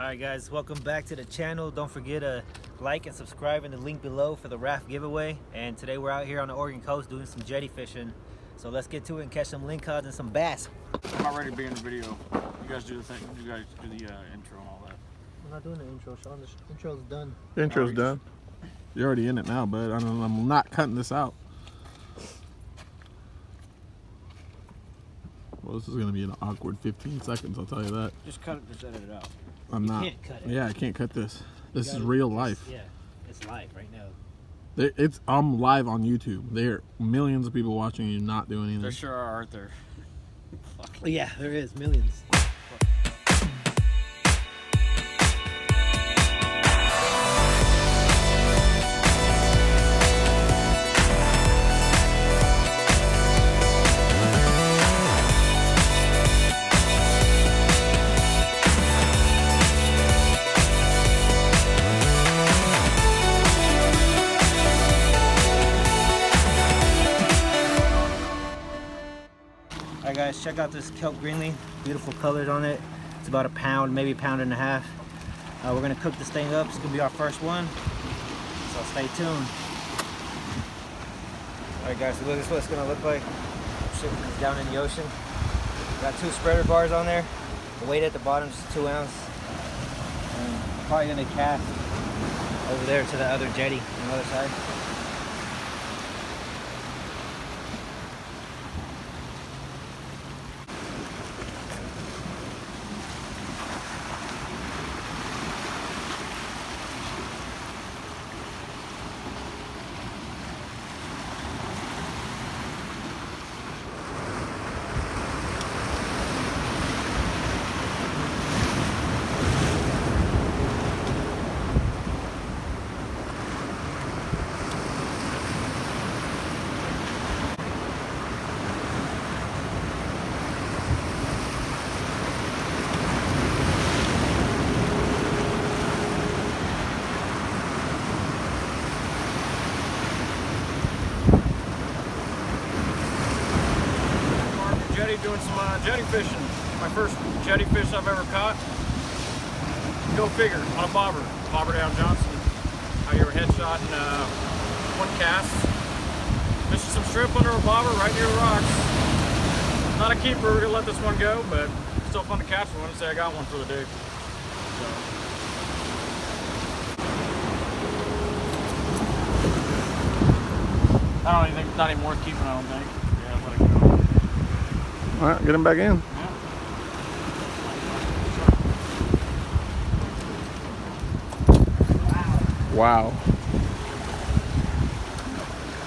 Alright guys, welcome back to the channel. Don't forget to like and subscribe in the link below for the raft giveaway. And today we're out here on the Oregon coast doing some jetty fishing. So let's get to it and catch some lingcods and some bass. I'm not ready to be in the video. You guys do the thing. You guys do the intro and all that. I'm not doing the intro, Sean. The intro's done. The intro's done. You're already in it now, bud. I'm not cutting this out. Well, this is going to be an awkward 15 seconds, I'll tell you that. Just cut it, just edit it out. I'm not. You can't cut it. Yeah, I can't cut this. This is real life. Yeah, it's live right now. I'm live on YouTube. There are millions of people watching you not doing anything. There sure are, aren't there? Yeah, there is millions. Alright guys, check out this kelp greenling. Beautiful colors on it. It's about a pound, maybe a pound and a half. We're gonna cook this thing up. It's gonna be our first one. So stay tuned. Alright guys, so this is what it's gonna look like. Shit is down in the ocean. Got 2 spreader bars on there. The weight at the bottom is 2 ounce. And probably gonna cast over there to the other jetty on the other side. Jetty, doing some jetty fishing. My first jetty fish I've ever caught. Go figure, on a bobber down Johnson. Out here headshot in 1 cast. Fishing some shrimp under a bobber right near the rocks. Not a keeper, we're gonna let this one go, but still fun to catch one and say I got one for the day. So. I don't even think, not even worth keeping, I don't think. Yeah, let it go. All right, get him back in. Wow.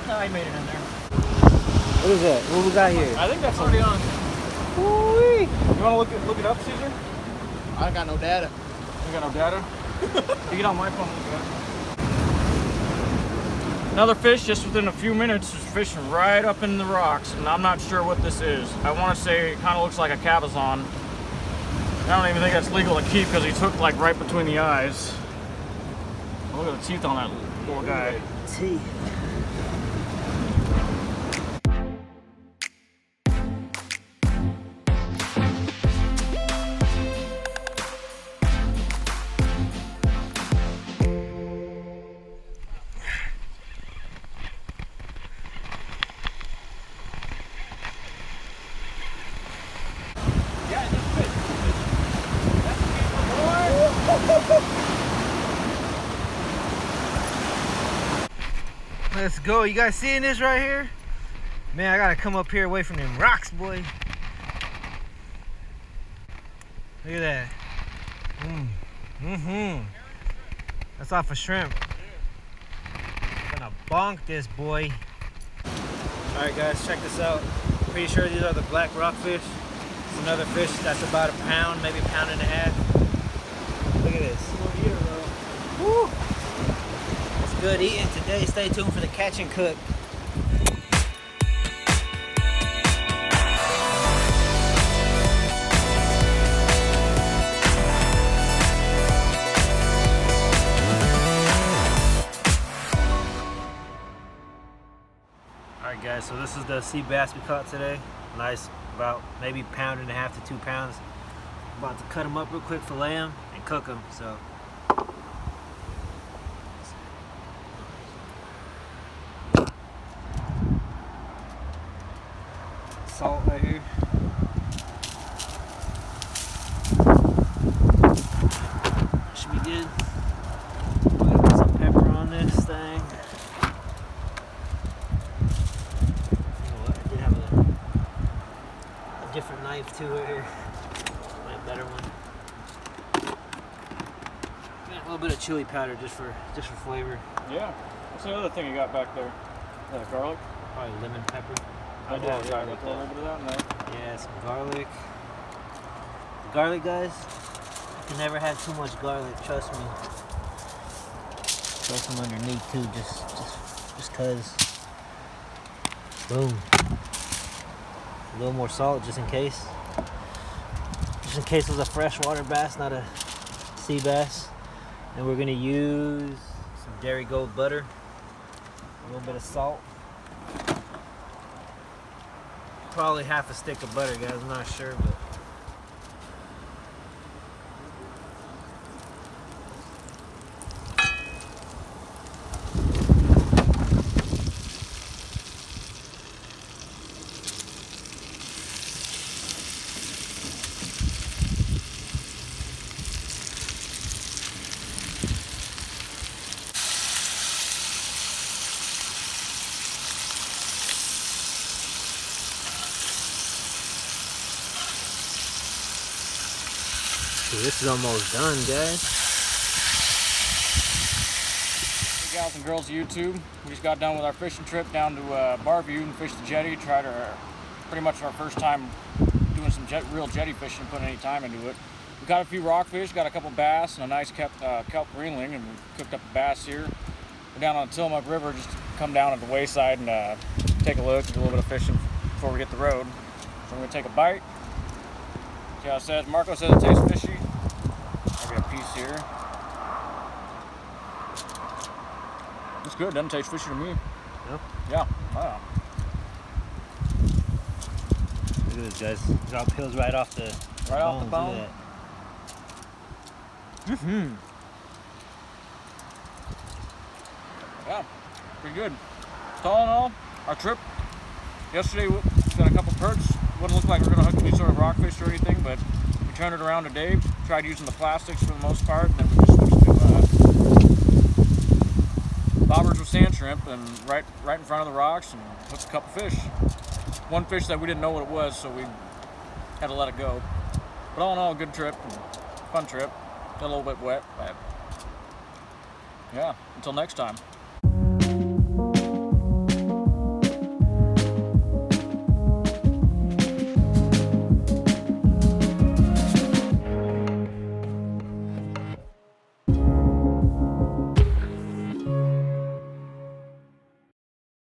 No, I made it in there. What is that? What we got here? I think that's already on. Woo-wee. You want to look it up, Caesar? I ain't got no data. You got no data? You get on my phone. Look it up. Another fish just within a few minutes is fishing right up in the rocks, and I'm not sure what this is. I want to say it kind of looks like a cabezon. I don't even think that's legal to keep because he's hooked like right between the eyes. Look at the teeth on that little guy. Teeth. Let's go. You guys seeing this right here? Man, I gotta come up here away from them rocks, boy. Look at that. That's off a shrimp. Gonna bonk this boy. Alright guys, check this out. Pretty sure these are the black rockfish. It's another fish that's about a pound, maybe a pound and a half. Look at this. Woo! It's good eating today. Stay tuned for the catch and cook. Alright guys, so this is the sea bass we caught today. Nice, about maybe 1.5 to 2 pounds. About to cut them up real quick, fillet them, and cook them. So salt right here. Should be good. Put some pepper on this thing. You know what? I did have a different knife too right here. A better one. Yeah, a little bit of chili powder just for flavor. Yeah. What's the other thing you got back there? Garlic? Probably lemon pepper. I do have a little bit of that. No. Yeah, some garlic. Garlic, guys. You can never have too much garlic. Trust me. Throw some underneath too, just cause. Boom. A little more salt, just in case. Just in case it was a freshwater bass, not a sea bass. And we're gonna use some Dairy Gold butter, a little bit of salt. Probably half a stick of butter, guys. I'm not sure, but this is almost done, guys. Hey gals and girls of YouTube, we just got done with our fishing trip down to Barview and fished the jetty. Tried pretty much our first time doing some real jetty fishing, putting any time into it. We caught a few rockfish, got a couple bass and a nice kelp ringling, and we cooked up a bass here. We're down on the Tillamook River, just come down at the wayside and take a look, do a little bit of fishing before we hit the road. So we're gonna take a bite. See how it says, Marco says it tastes fishy. I'll get a piece here. It's good, doesn't taste fishy to me. No? Yeah, wow. Look at this, guys. It all peels right off the Off the bone. Look at that. Yeah, pretty good. So all in all, our trip yesterday, we got a couple perch. Wouldn't look like we're gonna hook any sort of rockfish or anything, but we turned it around today. Tried using the plastics for the most part, and then we just switched to bobbers with sand shrimp, and right in front of the rocks, and hooked a couple fish. One fish that we didn't know what it was, so we had to let it go. But all in all, a good trip, fun trip. Got a little bit wet, but yeah. Until next time.